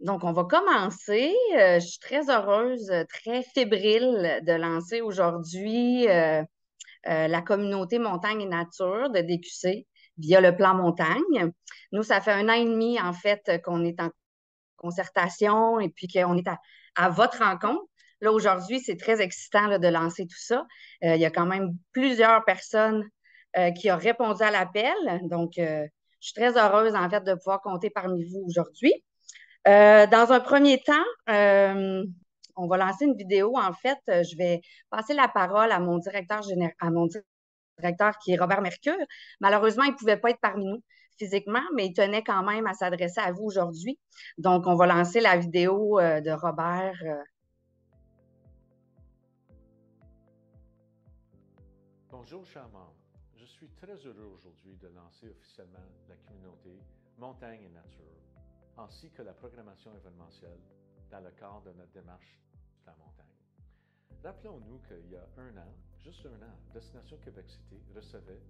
Donc, on va commencer. Je suis très heureuse, très fébrile de lancer aujourd'hui la communauté Montagne et Nature de DQC via le plan Montagne. Nous, ça fait 1 an et demi, en fait, qu'on est en concertation et puis qu'on est à votre rencontre. Là, aujourd'hui, c'est très excitant là, de lancer tout ça. Il y a quand même plusieurs personnes qui ont répondu à l'appel. Donc, je suis très heureuse, en fait, de pouvoir compter parmi vous aujourd'hui. Dans un premier temps, on va lancer une vidéo. En fait, je vais passer la parole à mon directeur général, à mon directeur qui est Robert Mercure. Malheureusement, il ne pouvait pas être parmi nous physiquement, mais il tenait quand même à s'adresser à vous aujourd'hui. Donc, on va lancer la vidéo de Robert. Bonjour, chers membres. Je suis très heureux aujourd'hui de lancer officiellement la communauté Montagne et Nature, ainsi que la programmation événementielle dans le cadre de notre démarche de la montagne. Rappelons-nous qu'il y a juste un an, Destination Québec Cité recevait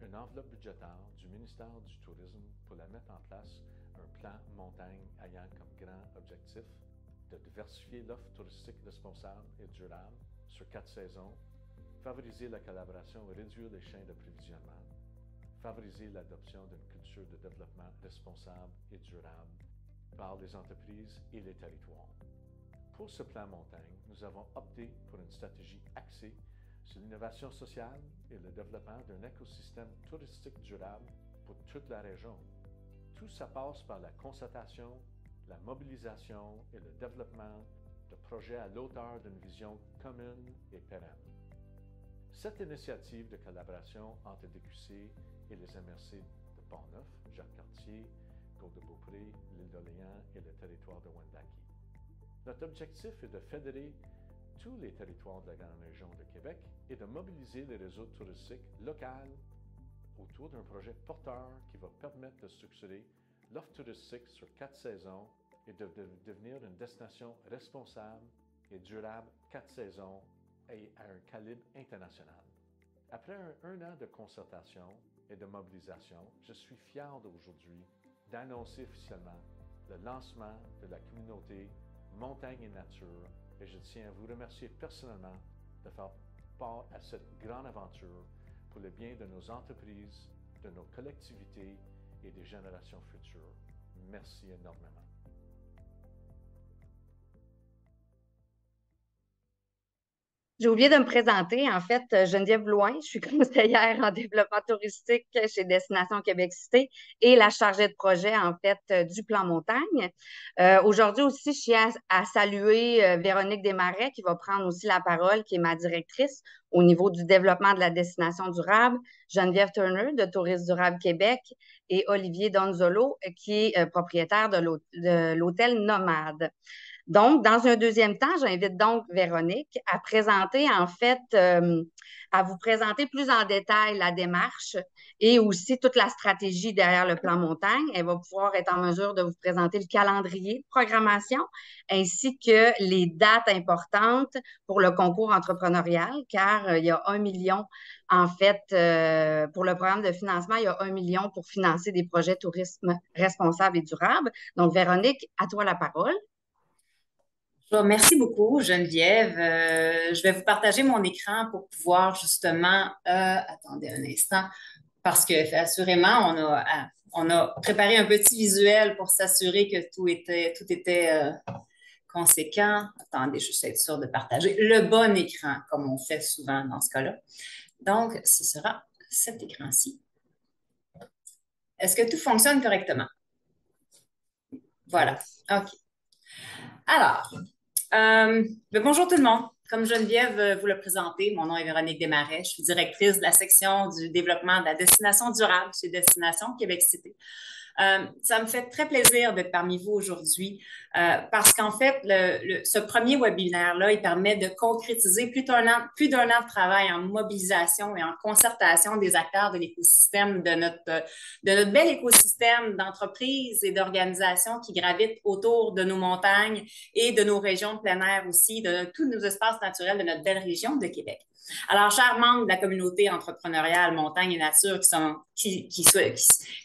une enveloppe budgétaire du ministère du Tourisme pour la mettre en place un plan montagne ayant comme grand objectif de diversifier l'offre touristique responsable et durable sur 4 saisons, favoriser la collaboration et réduire les chaînes d'approvisionnement, favoriser l'adoption d'une culture de développement responsable et durable par les entreprises et les territoires. Pour ce plan montagne, nous avons opté pour une stratégie axée sur l'innovation sociale et le développement d'un écosystème touristique durable pour toute la région. Tout ça passe par la concertation, la mobilisation et le développement de projets à l'auteur d'une vision commune et pérenne. Cette initiative de collaboration entre DQC et les MRC de Pont-Neuf, Jacques-Cartier, Côte-de-Beaupré, l'île d'Orléans et le territoire de Wendake. Notre objectif est de fédérer tous les territoires de la grande région de Québec et de mobiliser les réseaux touristiques locaux autour d'un projet porteur qui va permettre de structurer l'offre touristique sur 4 saisons et de devenir une destination responsable et durable 4 saisons et à un calibre international. Après un an de concertation et de mobilisation, je suis fier d'aujourd'hui d'annoncer officiellement le lancement de la communauté Montagne et Nature et je tiens à vous remercier personnellement de faire part à cette grande aventure pour le bien de nos entreprises, de nos collectivités et des générations futures. Merci énormément. J'ai oublié de me présenter. En fait, Geneviève Blouin, je suis conseillère en développement touristique chez Destination Québec Cité et la chargée de projet, en fait, du plan Montagne. Aujourd'hui aussi, je tiens à saluer Véronique Desmarais, qui va prendre aussi la parole, qui est ma directrice au niveau du développement de la destination durable, Geneviève Turner de Tourisme Durable Québec et Olivier Donzolo, qui est propriétaire de l'hôtel Nomade. Donc, dans un deuxième temps, j'invite donc Véronique à présenter, en fait, à vous présenter plus en détail la démarche et aussi toute la stratégie derrière le plan montagne. Elle va pouvoir être en mesure de vous présenter le calendrier de programmation ainsi que les dates importantes pour le concours entrepreneurial, car il y a 1 million, en fait, pour le programme de financement, il y a 1 million pour financer des projets tourisme responsable et durable. Donc, Véronique, à toi la parole. Merci beaucoup, Geneviève. Je vais vous partager mon écran pour pouvoir justement, attendez un instant, parce que assurément, on a préparé un petit visuel pour s'assurer que tout était conséquent. Attendez, je suis sûre de partager le bon écran, comme on fait souvent dans ce cas-là. Donc, ce sera cet écran-ci. Est-ce que tout fonctionne correctement? Voilà. OK. Alors, bonjour tout le monde. Comme Geneviève vous l'a présenté, mon nom est Véronique Desmarais. Je suis directrice de la section du développement de la destination durable chez Destination Québec Cité. Ça me fait très plaisir d'être parmi vous aujourd'hui parce qu'en fait, ce premier webinaire-là, il permet de concrétiser plus d'un an de travail en mobilisation et en concertation des acteurs de l'écosystème, de notre bel écosystème d'entreprises et d'organisations qui gravitent autour de nos montagnes et de nos régions de plein air aussi, de tous nos espaces naturels de notre belle région de Québec. Alors, chers membres de la communauté entrepreneuriale Montagne et Nature qui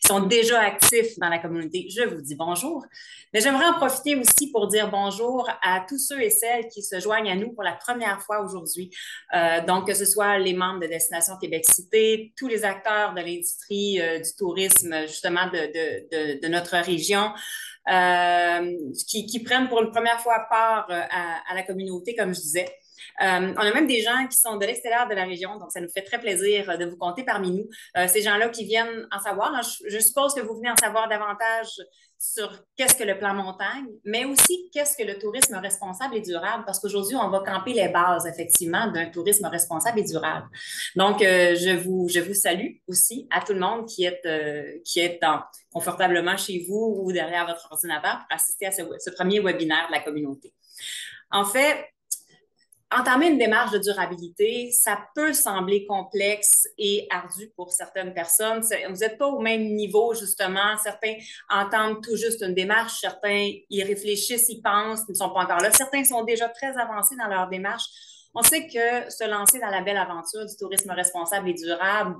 sont déjà actifs dans la communauté, je vous dis bonjour. Mais j'aimerais en profiter aussi pour dire bonjour à tous ceux et celles qui se joignent à nous pour la première fois aujourd'hui. Donc, que ce soit les membres de Destination Québec Cité, tous les acteurs de l'industrie du tourisme, justement, de notre région, qui prennent pour la première fois part à la communauté, comme je disais. On a même des gens qui sont de l'extérieur de la région, donc ça nous fait très plaisir de vous compter parmi nous. Ces gens-là qui viennent en savoir, hein, je suppose que vous venez en savoir davantage sur qu'est-ce que le plan montagne, mais aussi qu'est-ce que le tourisme responsable et durable, parce qu'aujourd'hui, on va camper les bases, effectivement, d'un tourisme responsable et durable. Donc, je vous salue aussi à tout le monde qui est confortablement chez vous ou derrière votre ordinateur pour assister à ce premier webinaire de la communauté. En fait, entamer une démarche de durabilité, ça peut sembler complexe et ardu pour certaines personnes. Vous n'êtes pas au même niveau, justement. Certains entament tout juste une démarche, certains y réfléchissent, y pensent, ne sont pas encore là. Certains sont déjà très avancés dans leur démarche. On sait que se lancer dans la belle aventure du tourisme responsable et durable,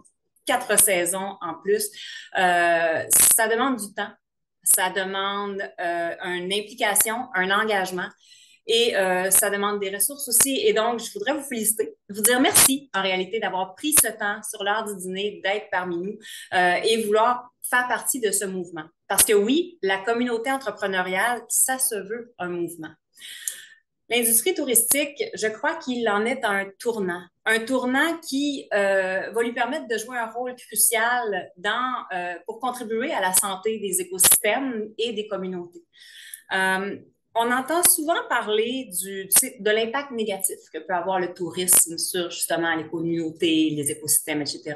4 saisons en plus, ça demande du temps, ça demande une implication, un engagement. Et ça demande des ressources aussi. Et donc, je voudrais vous féliciter, vous dire merci en réalité d'avoir pris ce temps sur l'heure du dîner, d'être parmi nous et vouloir faire partie de ce mouvement. Parce que oui, la communauté entrepreneuriale, ça se veut un mouvement. L'industrie touristique, je crois qu'il en est un tournant qui va lui permettre de jouer un rôle crucial pour contribuer à la santé des écosystèmes et des communautés. On entend souvent parler de l'impact négatif que peut avoir le tourisme sur justement les communautés, les écosystèmes, etc.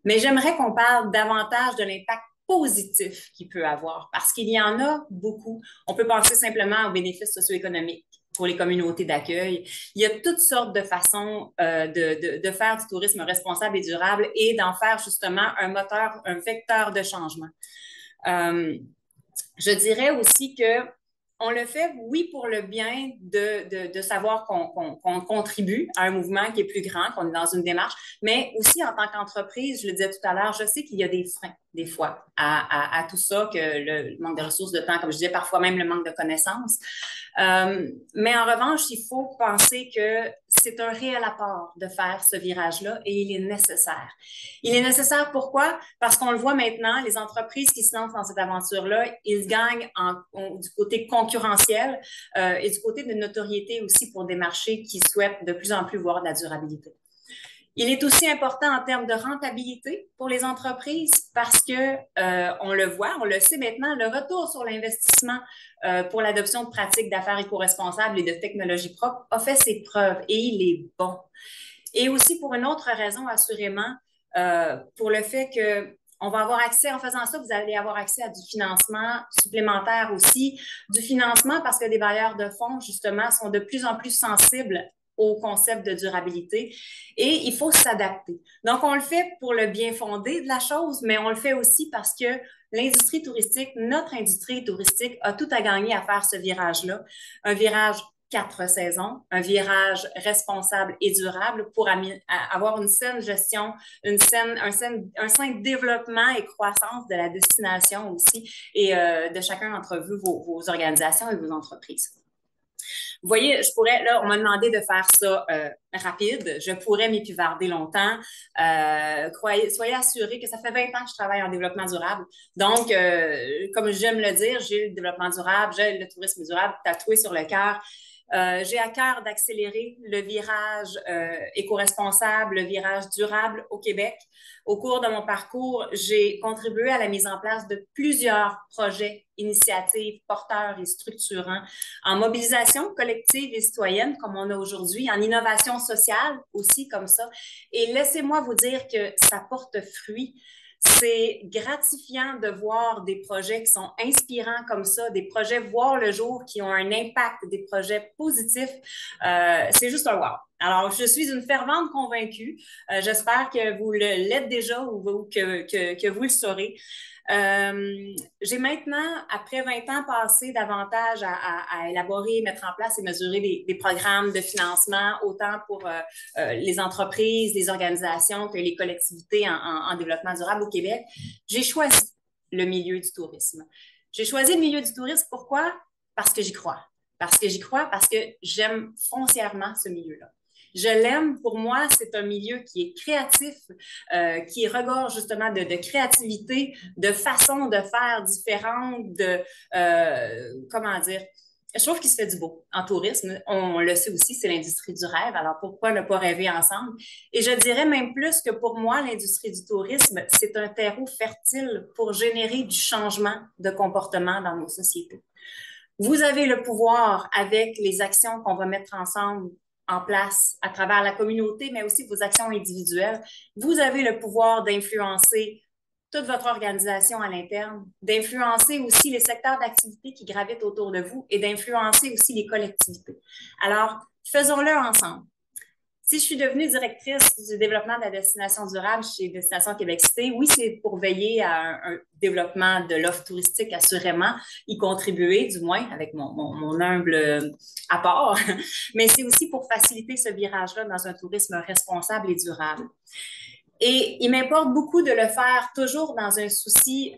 Mais j'aimerais qu'on parle davantage de l'impact positif qu'il peut avoir, parce qu'il y en a beaucoup. On peut penser simplement aux bénéfices socio-économiques pour les communautés d'accueil. Il y a toutes sortes de façons de faire du tourisme responsable et durable et d'en faire justement un vecteur de changement. Je dirais aussi que on le fait, oui, pour le bien de savoir qu'on contribue à un mouvement qui est plus grand, qu'on est dans une démarche, mais aussi en tant qu'entreprise, je le disais tout à l'heure, je sais qu'il y a des freins, des fois, à tout ça, que le manque de ressources, de temps, comme je disais, parfois même le manque de connaissances. Mais en revanche, il faut penser que c'est un réel apport de faire ce virage-là et il est nécessaire. Il est nécessaire pourquoi? Parce qu'on le voit maintenant, les entreprises qui se lancent dans cette aventure-là, ils gagnent du côté concurrentiel et du côté de notoriété aussi pour des marchés qui souhaitent de plus en plus voir de la durabilité. Il est aussi important en termes de rentabilité pour les entreprises parce que on le voit, on le sait maintenant, le retour sur l'investissement pour l'adoption de pratiques d'affaires éco-responsables et de technologies propres a fait ses preuves et il est bon. Et aussi pour une autre raison, assurément, pour le fait que on va avoir accès, en faisant ça, vous allez avoir accès à du financement supplémentaire aussi, du financement parce que les bailleurs de fonds, justement, sont de plus en plus sensibles au concept de durabilité et il faut s'adapter. Donc, on le fait pour le bien fondé de la chose, mais on le fait aussi parce que l'industrie touristique, notre industrie touristique a tout à gagner à faire ce virage-là, un virage 4 saisons, un virage responsable et durable pour avoir une saine gestion, un sain développement et croissance de la destination aussi et de chacun d'entre vous, vos organisations et vos entreprises. Vous voyez, on m'a demandé de faire ça rapide. Je pourrais m'épivarder longtemps. Soyez assurés que ça fait 20 ans que je travaille en développement durable. Donc, comme j'aime le dire, j'ai le développement durable, j'ai le tourisme durable tatoué sur le cœur. J'ai à cœur d'accélérer le virage éco-responsable, le virage durable au Québec. Au cours de mon parcours, j'ai contribué à la mise en place de plusieurs projets, initiatives, porteurs et structurants en mobilisation collective et citoyenne, comme on a aujourd'hui, en innovation sociale aussi, comme ça. Et laissez-moi vous dire que ça porte fruit. C'est gratifiant de voir des projets qui sont inspirants comme ça, des projets voir le jour qui ont un impact, des projets positifs. C'est juste un wow. Alors, je suis une fervente convaincue. J'espère que vous l'êtes déjà ou que vous le saurez. J'ai maintenant, après 20 ans passés davantage à élaborer, mettre en place et mesurer des programmes de financement, autant pour les entreprises, les organisations que les collectivités en développement durable au Québec, j'ai choisi le milieu du tourisme. J'ai choisi le milieu du tourisme, pourquoi? Parce que j'y crois. Parce que j'y crois, parce que j'aime foncièrement ce milieu-là. Je l'aime. Pour moi, c'est un milieu qui est créatif, qui regorge justement de créativité, de façons de faire différentes, comment dire, je trouve qu'il se fait du beau en tourisme. On le sait aussi, c'est l'industrie du rêve. Alors, pourquoi ne pas rêver ensemble? Et je dirais même plus que pour moi, l'industrie du tourisme, c'est un terreau fertile pour générer du changement de comportement dans nos sociétés. Vous avez le pouvoir, avec les actions qu'on va mettre ensemble en place à travers la communauté, mais aussi vos actions individuelles, vous avez le pouvoir d'influencer toute votre organisation à l'interne, d'influencer aussi les secteurs d'activité qui gravitent autour de vous et d'influencer aussi les collectivités. Alors, faisons-le ensemble. Si je suis devenue directrice du développement de la destination durable chez Destination Québec Cité, oui, c'est pour veiller à un développement de l'offre touristique, assurément, y contribuer, du moins, avec mon humble apport, mais c'est aussi pour faciliter ce virage-là dans un tourisme responsable et durable. Et il m'importe beaucoup de le faire toujours dans un souci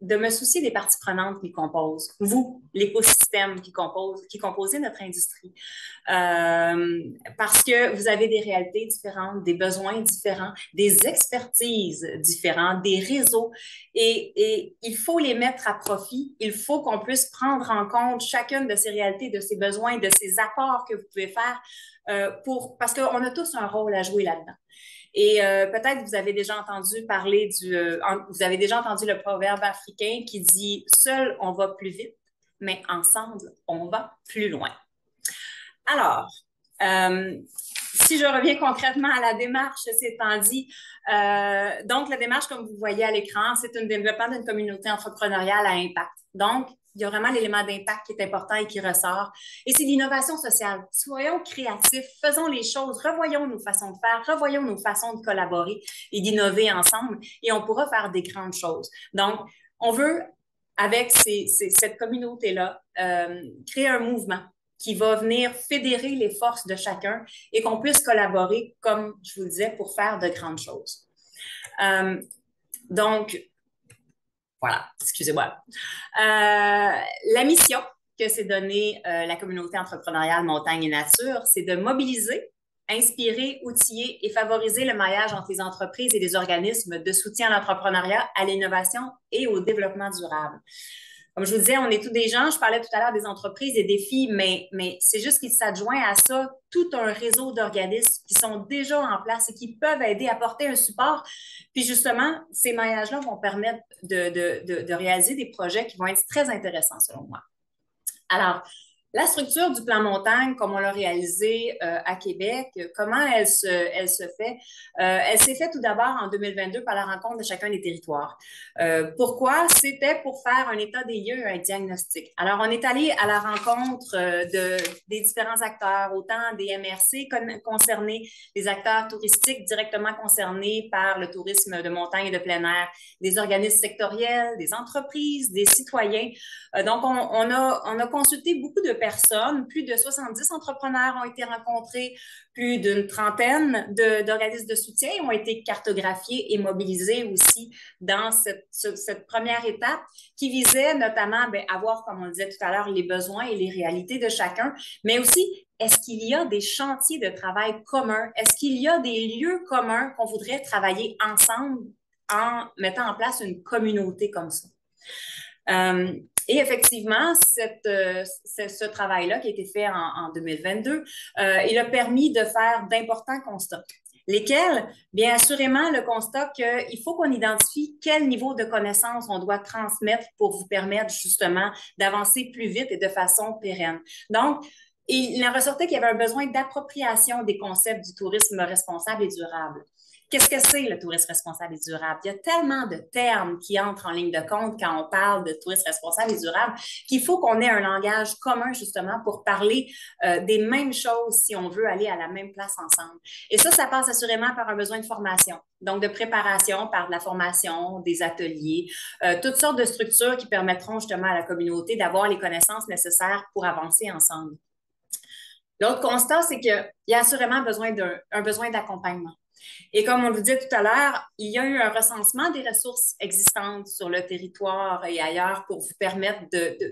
de me soucier des parties prenantes qui composent, vous, l'écosystème qui composez notre industrie. Parce que vous avez des réalités différentes, des besoins différents, des expertises différentes, des réseaux, et il faut les mettre à profit. Il faut qu'on puisse prendre en compte chacune de ces réalités, de ces besoins, de ces apports que vous pouvez faire parce qu'on a tous un rôle à jouer là-dedans. Et peut-être que vous avez déjà entendu parler vous avez déjà entendu le proverbe africain qui dit « Seul, on va plus vite, mais ensemble, on va plus loin ». Alors, si je reviens concrètement à la démarche, c'est étant dit, donc la démarche, comme vous voyez à l'écran, c'est un développement d'une communauté entrepreneuriale à impact. Donc, il y a vraiment l'élément d'impact qui est important et qui ressort. Et c'est l'innovation sociale. Soyons créatifs, faisons les choses, revoyons nos façons de faire, revoyons nos façons de collaborer et d'innover ensemble et on pourra faire des grandes choses. Donc, on veut, avec cette communauté-là, créer un mouvement qui va venir fédérer les forces de chacun et qu'on puisse collaborer, comme je vous le disais, pour faire de grandes choses. Donc, voilà, excusez-moi. La mission que s'est donnée la communauté entrepreneuriale Montagne et Nature, c'est de mobiliser, inspirer, outiller et favoriser le maillage entre les entreprises et les organismes de soutien à l'entrepreneuriat, à l'innovation et au développement durable. Comme je vous disais, on est tous des gens. Je parlais tout à l'heure des entreprises, des défis, mais c'est juste qu'il s'adjoint à ça tout un réseau d'organismes qui sont déjà en place et qui peuvent aider à porter un support. Puis justement, ces maillages-là vont permettre de réaliser des projets qui vont être très intéressants selon moi. Alors, la structure du plan montagne, comme on l'a réalisé à Québec, comment elle se fait? Elle s'est faite tout d'abord en 2022 par la rencontre de chacun des territoires. Pourquoi? C'était pour faire un état des lieux, un diagnostic. Alors, on est allé à la rencontre des différents acteurs, autant des MRC concernés, des acteurs touristiques directement concernés par le tourisme de montagne et de plein air, des organismes sectoriels, des entreprises, des citoyens. Donc, on a consulté beaucoup de personnes. Plus de 70 entrepreneurs ont été rencontrés, plus d'une trentaine d'organismes de soutien ont été cartographiés et mobilisés aussi dans cette première étape qui visait notamment à voir, comme on le disait tout à l'heure, les besoins et les réalités de chacun, mais aussi est-ce qu'il y a des chantiers de travail communs? Est-ce qu'il y a des lieux communs qu'on voudrait travailler ensemble en mettant en place une communauté comme ça? Et effectivement, ce travail-là qui a été fait en 2022, il a permis de faire d'importants constats. Lesquels? Bien assurément, le constat qu'il faut qu'on identifie quel niveau de connaissance on doit transmettre pour vous permettre justement d'avancer plus vite et de façon pérenne. Donc, Et il en ressortait qu'il y avait un besoin d'appropriation des concepts du tourisme responsable et durable. Qu'est-ce que c'est le tourisme responsable et durable? Il y a tellement de termes qui entrent en ligne de compte quand on parle de tourisme responsable et durable qu'il faut qu'on ait un langage commun justement pour parler des mêmes choses si on veut aller à la même place ensemble. Et ça passe assurément par un besoin de formation, donc de préparation par de la formation, des ateliers, toutes sortes de structures qui permettront justement à la communauté d'avoir les connaissances nécessaires pour avancer ensemble. L'autre constat, c'est qu'il y a assurément un besoin d'accompagnement. Et comme on le disait tout à l'heure, il y a eu un recensement des ressources existantes sur le territoire et ailleurs pour vous permettre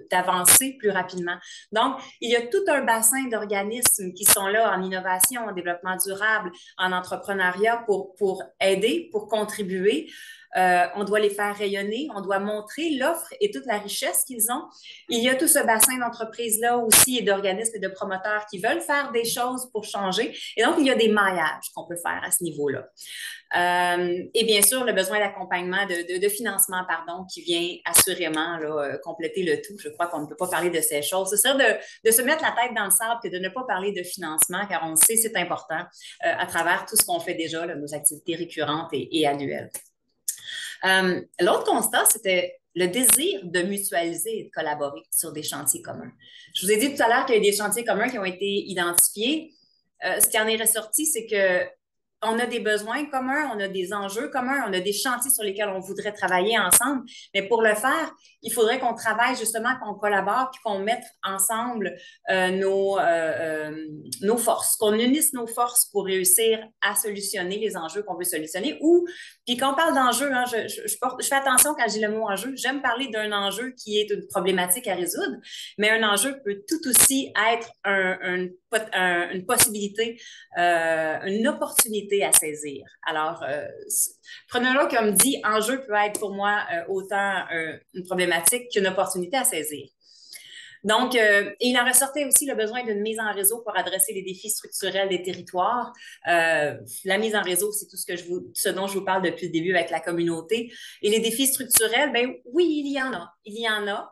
d'avancer plus rapidement. Donc, il y a tout un bassin d'organismes qui sont là en innovation, en développement durable, en entrepreneuriat pour aider, pour contribuer. On doit les faire rayonner, on doit montrer l'offre et toute la richesse qu'ils ont. Il y a tout ce bassin d'entreprises-là aussi et d'organismes et de promoteurs qui veulent faire des choses pour changer. Et donc, il y a des maillages qu'on peut faire à ce niveau-là. Et bien sûr, le besoin d'accompagnement, de financement, pardon, qui vient assurément là, compléter le tout. Je crois qu'on ne peut pas parler de ces choses. C'est ça de se mettre la tête dans le sable que de ne pas parler de financement, car on le sait, c'est important à travers tout ce qu'on fait déjà, là, nos activités récurrentes et annuelles. L'autre constat, c'était le désir de mutualiser et de collaborer sur des chantiers communs. Je vous ai dit tout à l'heure qu'il y a des chantiers communs qui ont été identifiés. Ce qui en est ressorti, c'est que on a des besoins communs, on a des enjeux communs, on a des chantiers sur lesquels on voudrait travailler ensemble. Mais pour le faire, il faudrait qu'on travaille justement, qu'on collabore, puis qu'on mette ensemble nos forces, qu'on unisse nos forces pour réussir à solutionner les enjeux qu'on veut solutionner. Puis quand on parle d'enjeux, hein, je fais attention quand je dis le mot enjeu. J'aime parler d'un enjeu qui est une problématique à résoudre, mais un enjeu peut tout aussi être une possibilité, une opportunité à saisir. Alors, prenons-le comme dit, enjeu peut être pour moi autant une problématique qu'une opportunité à saisir. Donc, il en ressortait aussi le besoin d'une mise en réseau pour adresser les défis structurels des territoires. La mise en réseau, c'est tout ce dont je vous parle depuis le début avec la communauté. Et les défis structurels, ben oui, il y en a. Il y en a.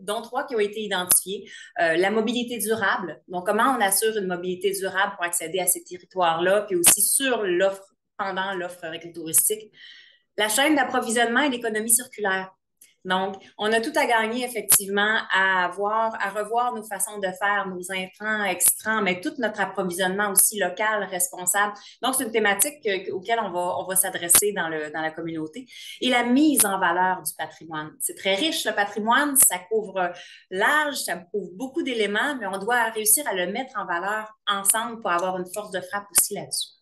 Dont 3 qui ont été identifiés. La mobilité durable. Donc, comment on assure une mobilité durable pour accéder à ces territoires-là, puis aussi sur l'offre, pendant l'offre touristique. La chaîne d'approvisionnement et l'économie circulaire. Donc, on a tout à gagner effectivement à revoir nos façons de faire, nos intrants, extrants, mais tout notre approvisionnement aussi local, responsable. Donc, c'est une thématique auquel on va s'adresser dans la communauté. Et la mise en valeur du patrimoine. C'est très riche, le patrimoine, ça couvre large, ça couvre beaucoup d'éléments, mais on doit réussir à le mettre en valeur ensemble pour avoir une force de frappe aussi là-dessus.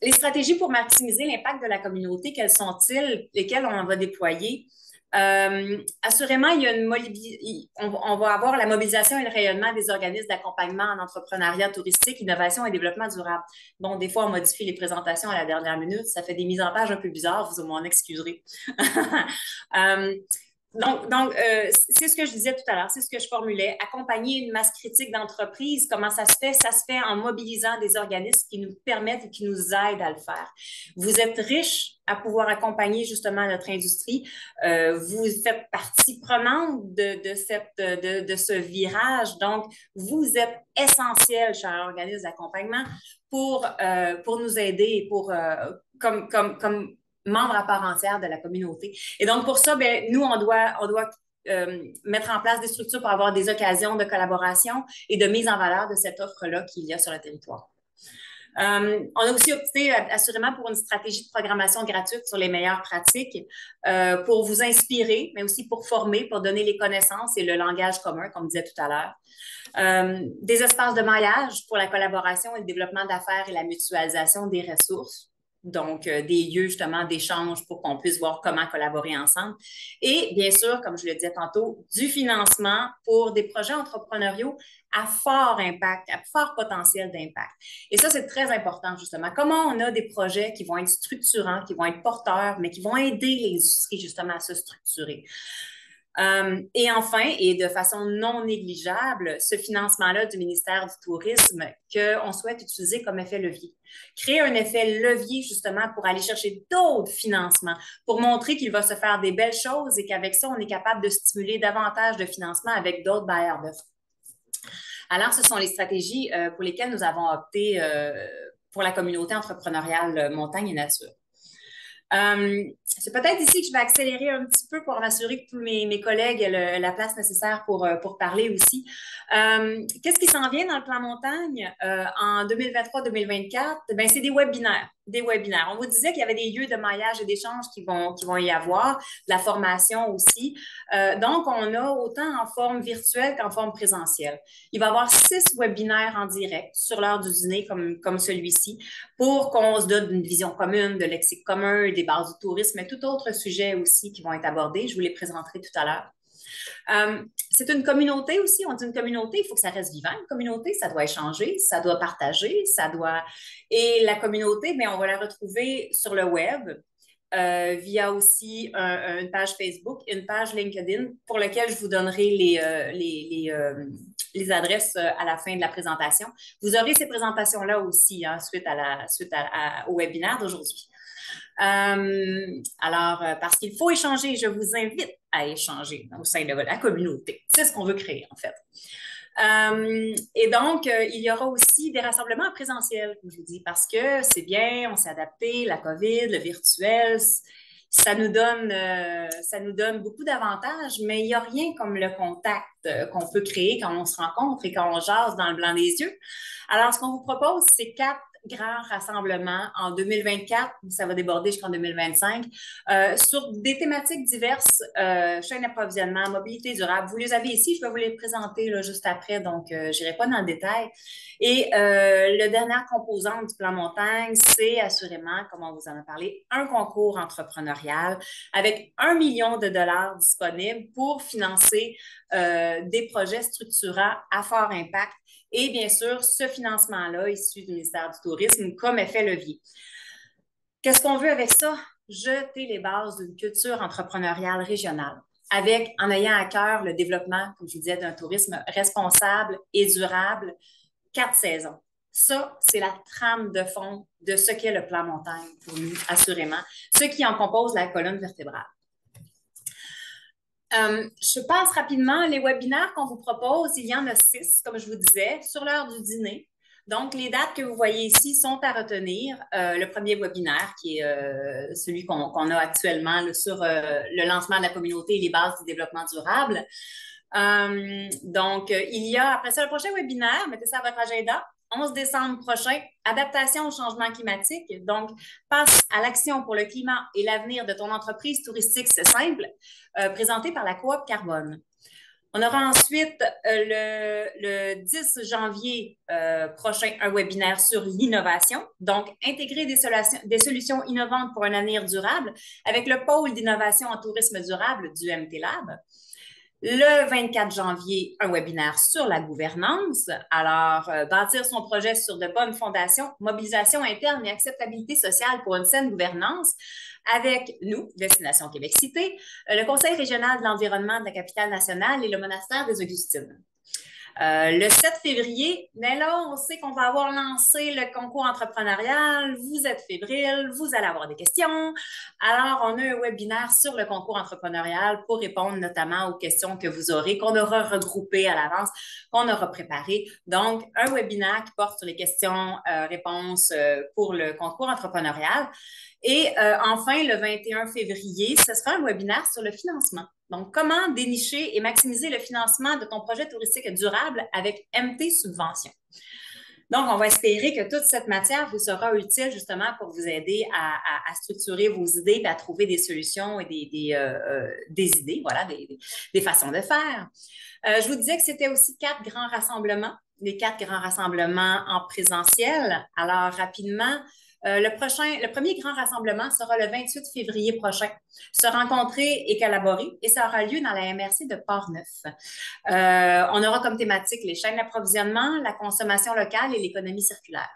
Les stratégies pour maximiser l'impact de la communauté, quelles sont-ils, lesquelles on va déployer? Assurément, on va avoir la mobilisation et le rayonnement des organismes d'accompagnement en entrepreneuriat touristique, innovation et développement durable. Bon, des fois, on modifie les présentations à la dernière minute. Ça fait des mises en page un peu bizarres, vous m'en excuserez. Donc, c'est ce que je disais tout à l'heure, c'est ce que je formulais. Accompagner une masse critique d'entreprises, comment ça se fait? Ça se fait en mobilisant des organismes qui nous permettent et qui nous aident à le faire. Vous êtes riche à pouvoir accompagner justement notre industrie. Vous faites partie prenante de ce virage. Donc, vous êtes essentiel, cher organisme d'accompagnement, pour nous aider et pour comme membre à part entière de la communauté. Et donc, pour ça, ben, nous, on doit mettre en place des structures pour avoir des occasions de collaboration et de mise en valeur de cette offre-là qu'il y a sur le territoire. On a aussi opté assurément pour une stratégie de programmation gratuite sur les meilleures pratiques pour vous inspirer, mais aussi pour former, pour donner les connaissances et le langage commun, comme je disais tout à l'heure. Des espaces de maillage pour la collaboration et le développement d'affaires et la mutualisation des ressources. Donc, des lieux justement d'échange pour qu'on puisse voir comment collaborer ensemble. Et bien sûr, comme je le disais tantôt, du financement pour des projets entrepreneuriaux à fort impact, à fort potentiel d'impact. Et ça, c'est très important justement. Comment on a des projets qui vont être structurants, qui vont être porteurs, mais qui vont aider l'industrie justement à se structurer. Et enfin, et de façon non négligeable, ce financement-là du ministère du Tourisme qu'on souhaite utiliser comme effet levier. Créer un effet levier justement pour aller chercher d'autres financements, pour montrer qu'il va se faire des belles choses et qu'avec ça, on est capable de stimuler davantage de financement avec d'autres bailleurs de fonds. Alors, ce sont les stratégies pour lesquelles nous avons opté pour la communauté entrepreneuriale montagne et nature. C'est peut-être ici que je vais accélérer un petit peu pour m'assurer que tous mes collègues aient la place nécessaire pour parler aussi. Qu'est-ce qui s'en vient dans le plan montagne en 2023-2024? Ben, c'est des webinaires. On vous disait qu'il y avait des lieux de maillage et d'échange qui vont y avoir, de la formation aussi. Donc, on a autant en forme virtuelle qu'en forme présentielle. Il va y avoir 6 webinaires en direct sur l'heure du dîner comme celui-ci pour qu'on se donne une vision commune, de lexique commun, des bases du tourisme, mais tout autre sujet aussi qui vont être abordés. Je vous les présenterai tout à l'heure. C'est une communauté aussi. On dit une communauté, il faut que ça reste vivant. Une communauté, ça doit échanger, ça doit partager, ça doit... Et la communauté, bien, on va la retrouver sur le web via aussi une page Facebook, une page LinkedIn pour laquelle je vous donnerai les adresses à la fin de la présentation. Vous aurez ces présentations-là aussi suite au webinaire d'aujourd'hui. Parce qu'il faut échanger, je vous invite à échanger au sein de la communauté. C'est ce qu'on veut créer, en fait. Et donc, il y aura aussi des rassemblements en présentiel, comme je vous dis, parce que c'est bien, on s'est adapté, la COVID, le virtuel, ça nous donne beaucoup d'avantages, mais il n'y a rien comme le contact qu'on peut créer quand on se rencontre et quand on jase dans le blanc des yeux. Alors, ce qu'on vous propose, c'est 4 grands rassemblements en 2024, ça va déborder jusqu'en 2025, sur des thématiques diverses, chaîne d'approvisionnement, mobilité durable. Vous les avez ici, je vais vous les présenter là, juste après, donc je n'irai pas dans le détail. Et la dernière composante du plan montagne, c'est assurément, comme on vous en a parlé, un concours entrepreneurial avec 1 million de dollars disponibles pour financer des projets structurants à fort impact. Et bien sûr, ce financement-là, issu du ministère du Tourisme, comme effet levier. Qu'est-ce qu'on veut avec ça? Jeter les bases d'une culture entrepreneuriale régionale, en ayant à cœur le développement, comme je vous disais, d'un tourisme responsable et durable, 4 saisons. Ça, c'est la trame de fond de ce qu'est le plan montagne pour nous, assurément, ce qui en compose la colonne vertébrale. Je passe rapidement. Les webinaires qu'on vous propose, il y en a 6, comme je vous disais, sur l'heure du dîner. Donc, les dates que vous voyez ici sont à retenir. Le premier webinaire, qui est celui qu'on a actuellement là, sur le lancement de la communauté et les bases du développement durable. Donc, il y a, après ça, le prochain webinaire, mettez ça à votre agenda, 11 décembre prochain, adaptation au changement climatique. Donc, passe à l'action pour le climat et l'avenir de ton entreprise touristique, c'est simple, présenté par la Coop Carbone. On aura ensuite le 10 janvier prochain un webinaire sur l'innovation, donc intégrer des solutions innovantes pour un avenir durable avec le pôle d'innovation en tourisme durable du MT Lab. Le 24 janvier, un webinaire sur la gouvernance. Alors, bâtir son projet sur de bonnes fondations, mobilisation interne et acceptabilité sociale pour une saine gouvernance avec nous, Destination Québec-Cité, le Conseil régional de l'environnement de la capitale nationale et le monastère des Augustines. Le 7 février, mais là, on sait qu'on va avoir lancé le concours entrepreneurial. Vous êtes fébrile, vous allez avoir des questions. Alors, on a un webinaire sur le concours entrepreneurial pour répondre notamment aux questions que vous aurez, qu'on aura regroupées à l'avance, qu'on aura préparées. Donc, un webinaire qui porte sur les questions-réponses pour le concours entrepreneurial. Et enfin, le 21 février, ce sera un webinaire sur le financement. Donc, comment dénicher et maximiser le financement de ton projet touristique durable avec MT Subvention. Donc, on va espérer que toute cette matière vous sera utile justement pour vous aider à structurer vos idées et à trouver des solutions et des idées, voilà, des façons de faire. Je vous disais que c'était aussi 4 grands rassemblements, les 4 grands rassemblements en présentiel. Alors, rapidement, le premier grand rassemblement sera le 28 février prochain. Se rencontrer et collaborer, et ça aura lieu dans la MRC de Port-Neuf. On aura comme thématique les chaînes d'approvisionnement, la consommation locale et l'économie circulaire.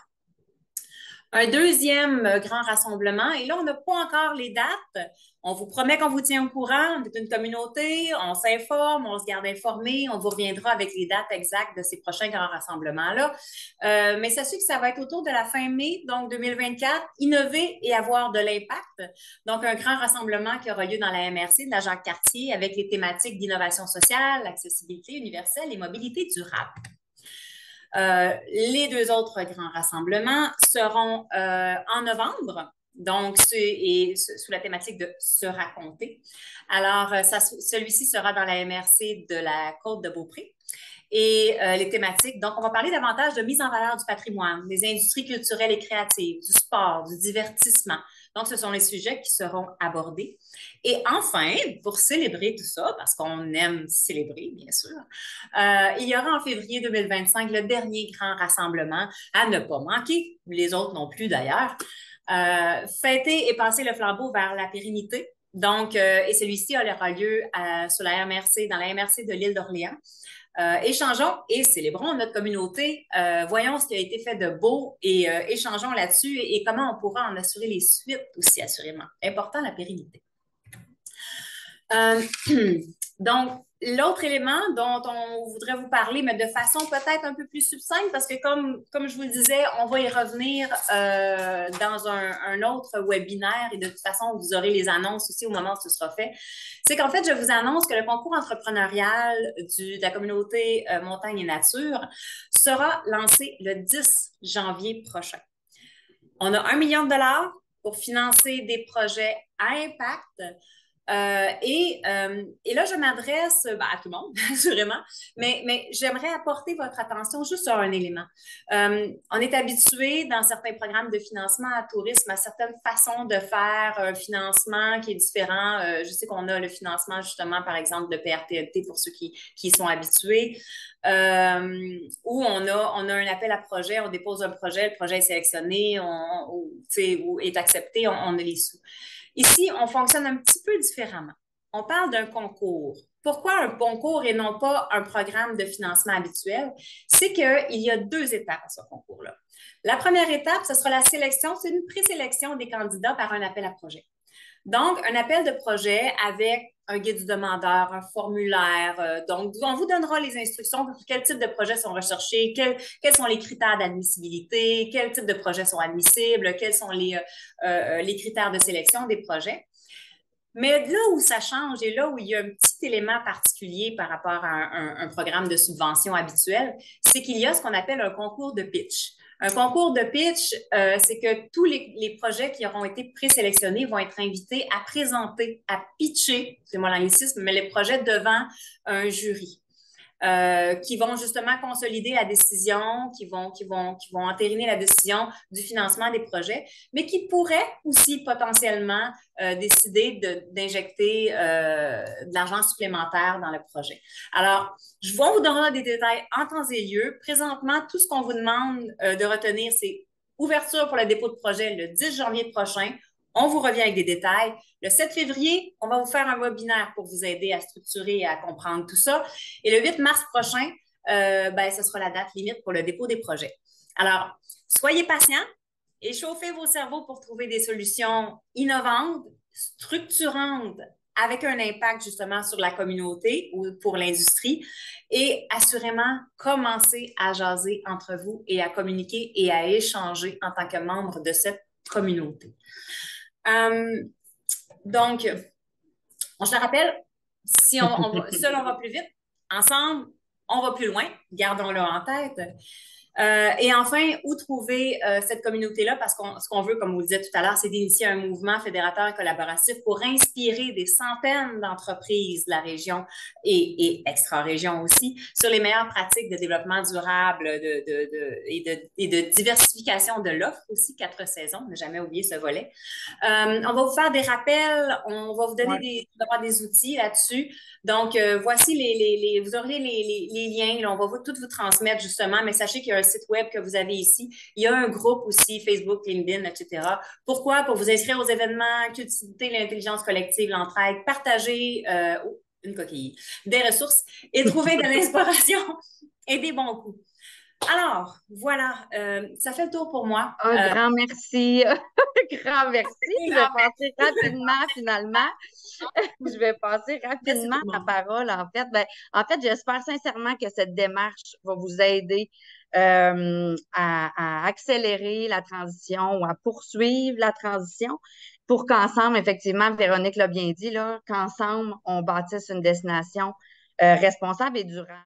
Un deuxième grand rassemblement, et là, on n'a pas encore les dates. On vous promet qu'on vous tient au courant. On est une communauté, on s'informe, on se garde informé. On vous reviendra avec les dates exactes de ces prochains grands rassemblements-là. Mais sachez que ça va être autour de la fin mai, donc 2024, innover et avoir de l'impact. Donc, un grand rassemblement qui aura lieu dans la MRC de la Jacques-Cartier avec les thématiques d'innovation sociale, accessibilité universelle et mobilité durable. Les deux autres grands rassemblements seront en novembre, donc sous la thématique de se raconter. Alors, celui-ci sera dans la MRC de la Côte-de-Beaupré. Et les thématiques, donc on va parler davantage de mise en valeur du patrimoine, des industries culturelles et créatives, du sport, du divertissement. Donc, ce sont les sujets qui seront abordés. Et enfin, pour célébrer tout ça, parce qu'on aime célébrer, bien sûr, il y aura en février 2025 le dernier grand rassemblement à ne pas manquer, les autres non plus d'ailleurs, fêter et passer le flambeau vers la pérennité. Donc, et celui-ci aura lieu sur la MRC, dans la MRC de l'île d'Orléans. Échangeons et célébrons notre communauté. Voyons ce qui a été fait de beau et échangeons là-dessus et comment on pourra en assurer les suites aussi, assurément. Important, la pérennité. Donc, l'autre élément dont on voudrait vous parler, mais de façon peut-être un peu plus succincte, parce que comme je vous le disais, on va y revenir dans un autre webinaire et de toute façon, vous aurez les annonces aussi au moment où ce sera fait. C'est qu'en fait, je vous annonce que le concours entrepreneurial de la communauté Montagne et Nature sera lancé le 10 janvier prochain. On a 1 million de dollars pour financer des projets à impact. Et là, je m'adresse à tout le monde, assurément, mais j'aimerais apporter votre attention juste sur un élément. On est habitué dans certains programmes de financement à tourisme à certaines façons de faire un financement qui est différent. Je sais qu'on a le financement justement, par exemple, de PRTLT pour ceux qui sont habitués. Où on a un appel à projet, on dépose un projet, le projet est sélectionné, ou est accepté, on a les sous. Ici, on fonctionne un petit peu différemment. On parle d'un concours. Pourquoi un concours et non pas un programme de financement habituel? C'est qu'il y a 2 étapes à ce concours-là. La première étape, ce sera la sélection, c'est une présélection des candidats par un appel à projet. Donc, un appel de projet avec un guide du demandeur, un formulaire. Donc, on vous donnera les instructions pour quel type de projets sont recherchés, quels sont les critères d'admissibilité, quel type de projets sont admissibles, quels sont les critères de sélection des projets. Mais là où ça change et là où il y a un petit élément particulier par rapport à un programme de subvention habituel, c'est qu'il y a ce qu'on appelle un concours de pitch. Un concours de pitch, c'est que tous les projets qui auront été présélectionnés vont être invités à présenter, à pitcher, c'est mon anglicisme, mais les projets devant un jury. Qui vont justement consolider la décision, qui vont entériner la décision du financement des projets, mais qui pourraient aussi potentiellement décider d'injecter de l'argent supplémentaire dans le projet. Alors, on vous donnera des détails en temps et lieu. Présentement, tout ce qu'on vous demande de retenir, c'est ouverture pour le dépôt de projet le 10 janvier prochain. On vous revient avec des détails. Le 7 février, on va vous faire un webinaire pour vous aider à structurer et à comprendre tout ça. Et le 8 mars prochain, ce sera la date limite pour le dépôt des projets. Alors, soyez patients, échauffez vos cerveaux pour trouver des solutions innovantes, structurantes, avec un impact justement sur la communauté ou pour l'industrie et assurément commencez à jaser entre vous et à communiquer et à échanger en tant que membre de cette communauté. Donc, je te rappelle, si seul on va plus vite, ensemble, on va plus loin, gardons-le en tête. Et enfin, où trouver cette communauté-là? Parce que ce qu'on veut, comme vous le disiez tout à l'heure, c'est d'initier un mouvement fédérateur et collaboratif pour inspirer des centaines d'entreprises de la région et extra-région aussi sur les meilleures pratiques de développement durable et de diversification de l'offre aussi, 4 saisons, ne jamais oublier ce volet. On va vous faire des rappels, on va vous donner des outils là-dessus. Donc, voici vous aurez les liens, là, on va tout vous transmettre justement, mais sachez qu'il y a un site web que vous avez ici. Il y a un groupe aussi, Facebook, LinkedIn, etc. Pourquoi? Pour vous inscrire aux événements, cultiver l'intelligence collective, l'entraide, partager une coquille, des ressources et trouver de l'inspiration et des bons coups. Alors, voilà, ça fait le tour pour moi. Un grand merci. Grand merci. Je vais passer rapidement, finalement. Je vais passer rapidement la parole, en fait. Ben, en fait, j'espère sincèrement que cette démarche va vous aider à accélérer la transition ou à poursuivre la transition pour qu'ensemble, effectivement, Véronique l'a bien dit, là, qu'ensemble, on bâtisse une destination responsable et durable.